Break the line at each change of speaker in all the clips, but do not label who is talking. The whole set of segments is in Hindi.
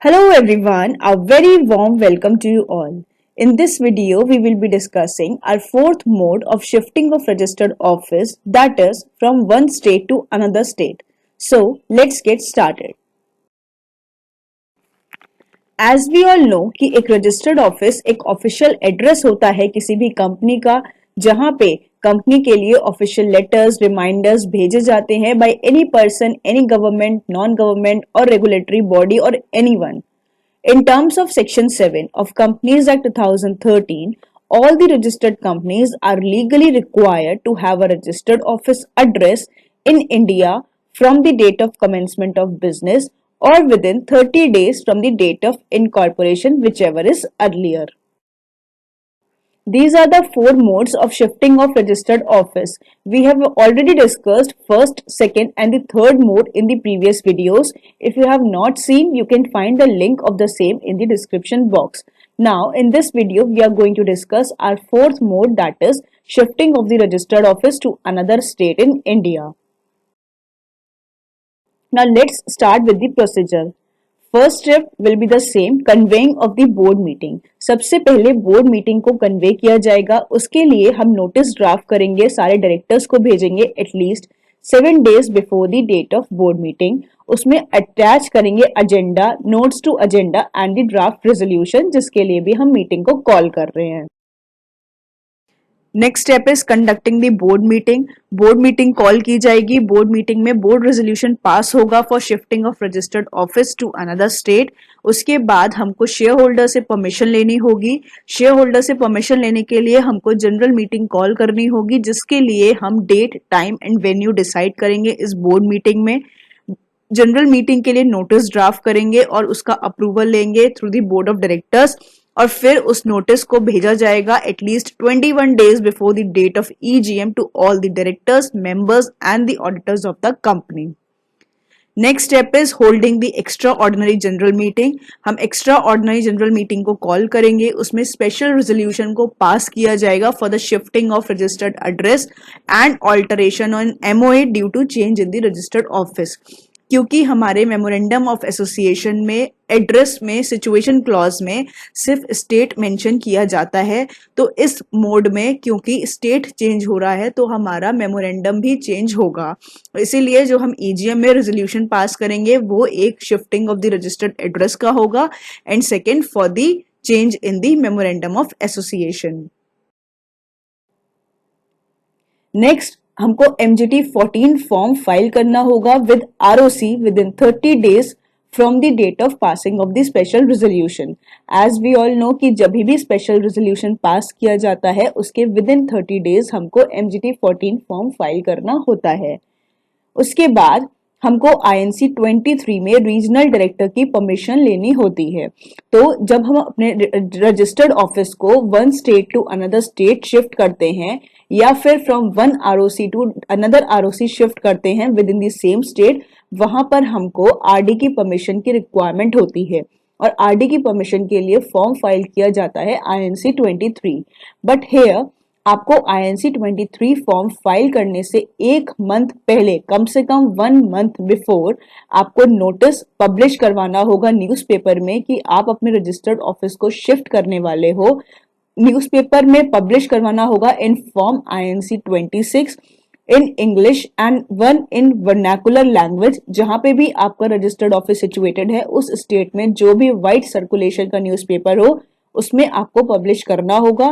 Hello everyone, a very warm welcome to you all. In this video, we will be discussing our fourth mode of shifting of registered office, that is from one state to another state. So let's get started. As we all know कि एक रजिस्टर्ड ऑफिस एक ऑफिशियल एड्रेस होता है किसी भी कंपनी का, जहां पे कंपनी के लिए ऑफिशियल लेटर्स रिमाइंडर्स भेजे जाते हैं by any person, any government, non government और रेगुलेटरी बॉडी और anyone. In terms of Section 7 of Companies Act 2013, all the registered companies are legally required to have a registered office address in India from the date of commencement of business or within 30 days from the date of incorporation, whichever is earlier. These are the four modes of shifting of registered office. We have already discussed first, second and the third mode in the previous videos. If you have not seen, you can find the link of the same in the description box. Now, in this video, we are going to discuss our fourth mode, that is shifting of the registered office to another state in India. Now, let's start with the procedure. First step will be the same, conveying of the board meeting. सबसे पहले बोर्ड मीटिंग को कन्वे किया जाएगा. उसके लिए हम नोटिस ड्राफ्ट करेंगे, सारे डायरेक्टर्स को भेजेंगे at least 7 days before the date of board meeting. उसमें अटैच करेंगे agenda, notes to agenda and the draft resolution, जिसके लिए भी हम मीटिंग को कॉल कर रहे हैं. Next step is conducting the board meeting. Board meeting call की जाएगी. बोर्ड मीटिंग में बोर्ड रेजोल्यूशन पास होगा for shifting of registered office to another state. उसके बाद हमको शेयर होल्डर से परमिशन लेनी होगी. शेयर होल्डर से परमिशन लेने के लिए हमको जनरल मीटिंग कॉल करनी होगी, जिसके लिए हम date, time and venue decide करेंगे इस बोर्ड मीटिंग में. जनरल मीटिंग के लिए नोटिस ड्राफ्ट करेंगे और उसका अप्रूवल लेंगे through the board of directors, और फिर उस नोटिस को भेजा जाएगा at least 21 days before the date of EGM to all the directors, members and the auditors of the company. Next step is holding the extraordinary general meeting. हम एक्स्ट्रा ऑर्डिनरी जनरल मीटिंग को कॉल करेंगे. उसमें स्पेशल रेजोल्यूशन को पास किया जाएगा for the shifting of registered address and alteration on MOA due to change in the registered office. क्योंकि हमारे मेमोरेंडम ऑफ एसोसिएशन में एड्रेस में सिचुएशन क्लॉज में सिर्फ स्टेट मेंशन किया जाता है, तो इस मोड में क्योंकि स्टेट चेंज हो रहा है तो हमारा मेमोरेंडम भी चेंज होगा. इसीलिए जो हम ईजीएम में रेजोल्यूशन पास करेंगे वो एक shifting of the registered address का होगा and second for the change in the memorandum of association. Next हमको MGT 14 फॉर्म फाइल करना होगा with ROC within 30 days from the date of passing of the special resolution. As we all know कि जब भी स्पेशल रेजोल्यूशन पास किया जाता है उसके विद इन 30 days हमको MGT 14 फॉर्म फाइल करना होता है. उसके बाद हमको INC 23 में रीजनल डायरेक्टर की परमिशन लेनी होती है. तो जब हम अपने रजिस्टर्ड ऑफिस को one state to another state shift करते हैं या फिर from one ROC to another ROC shift करते हैं within the same state, वहां पर हमको RD की परमिशन की रिक्वायरमेंट होती है और RD की परमिशन के लिए फॉर्म फाइल किया जाता है INC 23. बट हेयर आपको INC 23 फॉर्म फाइल करने से एक मंथ पहले, कम से कम 1 month बिफोर, आपको नोटिस पब्लिश करवाना होगा न्यूज़पेपर में कि आप अपने रजिस्टर्ड ऑफिस को शिफ्ट करने वाले हो. न्यूज़पेपर में पब्लिश करवाना होगा in form INC 26 in English and one in vernacular language. जहां पे भी आपका रजिस्टर्ड ऑफिस सिचुएटेड है उस स्टेट में जो भी वाइड सर्कुलेशन का न्यूज़पेपर हो उसमें आपको पब्लिश करना होगा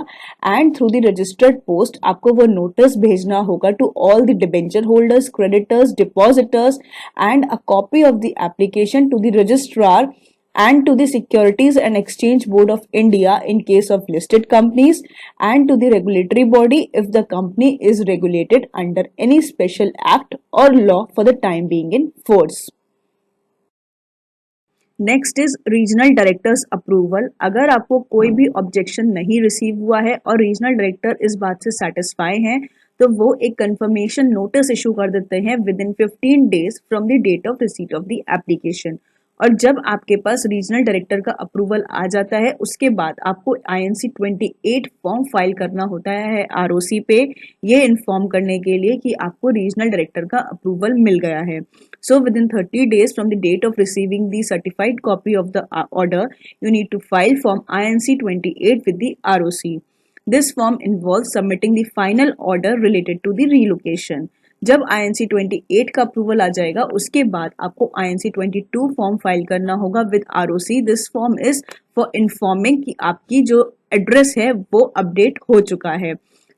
and through the registered post आपको वो नोटिस भेजना होगा to all the debenture holders, creditors, depositors and a copy of the application to the registrar and to the Securities and Exchange Board of India in case of listed companies and to the regulatory body if the company is regulated under any special act or law for the time being in force. Next is regional directors approval. अगर आपको कोई भी ऑब्जेक्शन नहीं रिसीव हुआ है और रीजनल डायरेक्टर इस बात से सेटिस्फाई हैं तो वो एक कंफर्मेशन नोटिस इशू कर देते हैं within 15 days from the date of receipt of the application. और जब आपके पास रीजनल डायरेक्टर का अप्रूवल आ जाता है उसके बाद आपको INC 28 फॉर्म फाइल करना होता है ROC पे, ये इन्फॉर्म करने के लिए कि आपको रीजनल डायरेक्टर का अप्रूवल मिल गया है. So within 30 days from the date of receiving the certified copy of the order, you need to file form INC 28 with the ROC. This form involves submitting the final order related to the relocation. जब INC 28 का अप्रूवल आ जाएगा उसके बाद आपको INC 22 फॉर्म फाइल करना होगा with ROC. This form is for informing कि आपकी जो एड्रेस है वो अपडेट हो चुका है.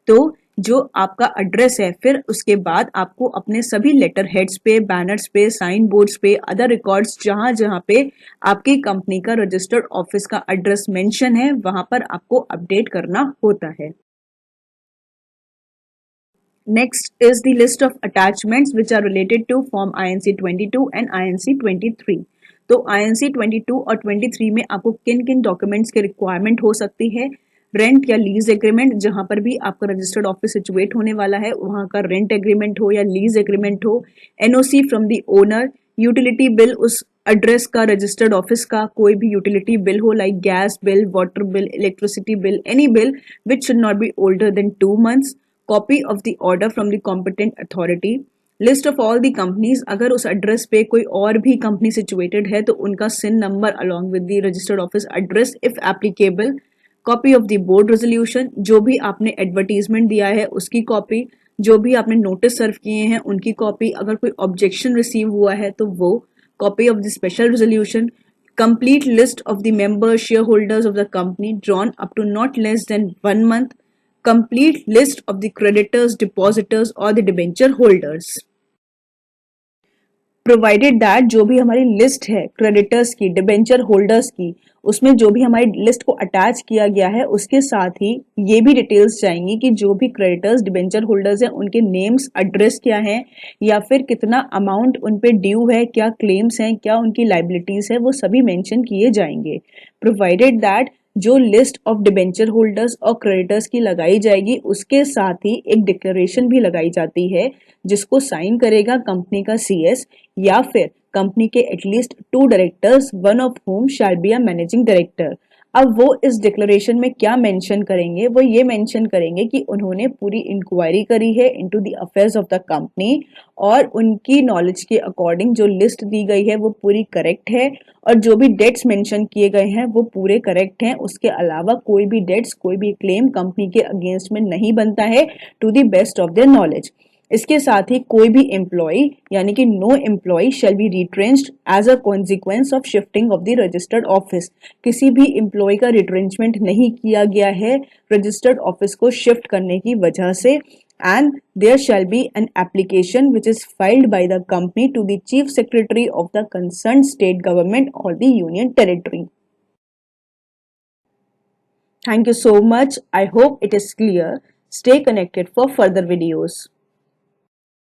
तो जो आपका एड्रेस है फिर उसके बाद आपको अपने सभी लेटर हेड्स पे, बैनर्स पे, साइन बोर्ड्स पे, अदर रिकॉर्ड्स जहां जहां पे आपकी कंपनी का रजिस्टर्ड ऑफिस का एड्रेस मेंशन है वहां पर आपको अपडेट करना होता है. Next is the list of attachments which are related to Form INC 22 and INC 23. तो INC 22 और 23 में आपको किन किन डॉक्यूमेंट्स की रिक्वायरमेंट हो सकती है. रेंट या लीज एग्रीमेंट, जहां पर भी आपका रजिस्टर्ड ऑफिस सिचुएट होने वाला है वहां का रेंट एग्रीमेंट हो या लीज एग्रीमेंट हो. NOC from the owner. Utility bill, उस एड्रेस का, रजिस्टर्ड ऑफिस का कोई भी यूटिलिटी बिल हो like gas bill, water bill, electricity bill, any bill which should not be older than 2 months. Copy of the order from the competent authority. List of all the companies. अगर उस एड्रेस पे कोई और भी कंपनी सिचुएटेड है तो उनका CIN number along with the registered office address if applicable. Copy of the board resolution, जो भी आपने एडवर्टीजमेंट दिया है उसकी कॉपी, जो भी आपने नोटिस सर्व किए हैं उनकी कॉपी, अगर कोई ऑब्जेक्शन रिसीव हुआ है तो वो copy of the special resolution. Complete list of the members, shareholders of the company drawn up to not less than 1 month. Complete list of the creditors, depositors or the debenture holders. Provided that जो भी हमारी लिस्ट है क्रेडिटर्स की, डिबेंचर होल्डर्स की, उसमें जो भी हमारी लिस्ट को अटैच किया गया है उसके साथ ही ये भी डिटेल्स जाएंगी कि जो भी क्रेडिटर्स, डिबेंचर होल्डर्स हैं उनके नेम्स, एड्रेस क्या हैं या फिर कितना अमाउंट उन पे ड्यू है, क्या क्लेम्स हैं, क्या उनकी लाइबिलिटीज है, वो सभी मेंशन किए जाएंगे. प्रोवाइडेड दैट जो लिस्ट ऑफ डिबेंचर होल्डर्स और क्रेडिटर्स की लगाई जाएगी उसके साथ ही एक डिक्लेरेशन भी लगाई जाती है जिसको साइन करेगा कंपनी का CS या फिर कंपनी के at least 2 directors, one of home shall be a managing director. अब वो इस डिक्लेरेशन में क्या मेंशन करेंगे, वो ये मेंशन करेंगे कि उन्होंने पूरी इंक्वायरी करी है into the affairs of the company और उनकी नॉलेज के अकॉर्डिंग जो लिस्ट दी गई है वो पूरी करेक्ट है और जो भी डेट्स मेंशन किए गए हैं वो पूरे करेक्ट हैं. उसके अलावा कोई भी डेट्स, कोई भी क्लेम कंपनी के अगेंस्ट में नहीं बनता है to the best of their knowledge. इसके साथ ही कोई भी एम्प्लॉय यानी कि no employee shall be retrenched as a consequence of shifting of the registered office. किसी भी एम्प्लॉय का रिट्रेंचमेंट नहीं किया गया है रजिस्टर्ड ऑफिस को शिफ्ट करने की वजह से. And there shall be an application which is filed by the company to the chief secretary of the concerned state government or the union territory. Thank you so much. I hope it is clear. Stay connected for further videos.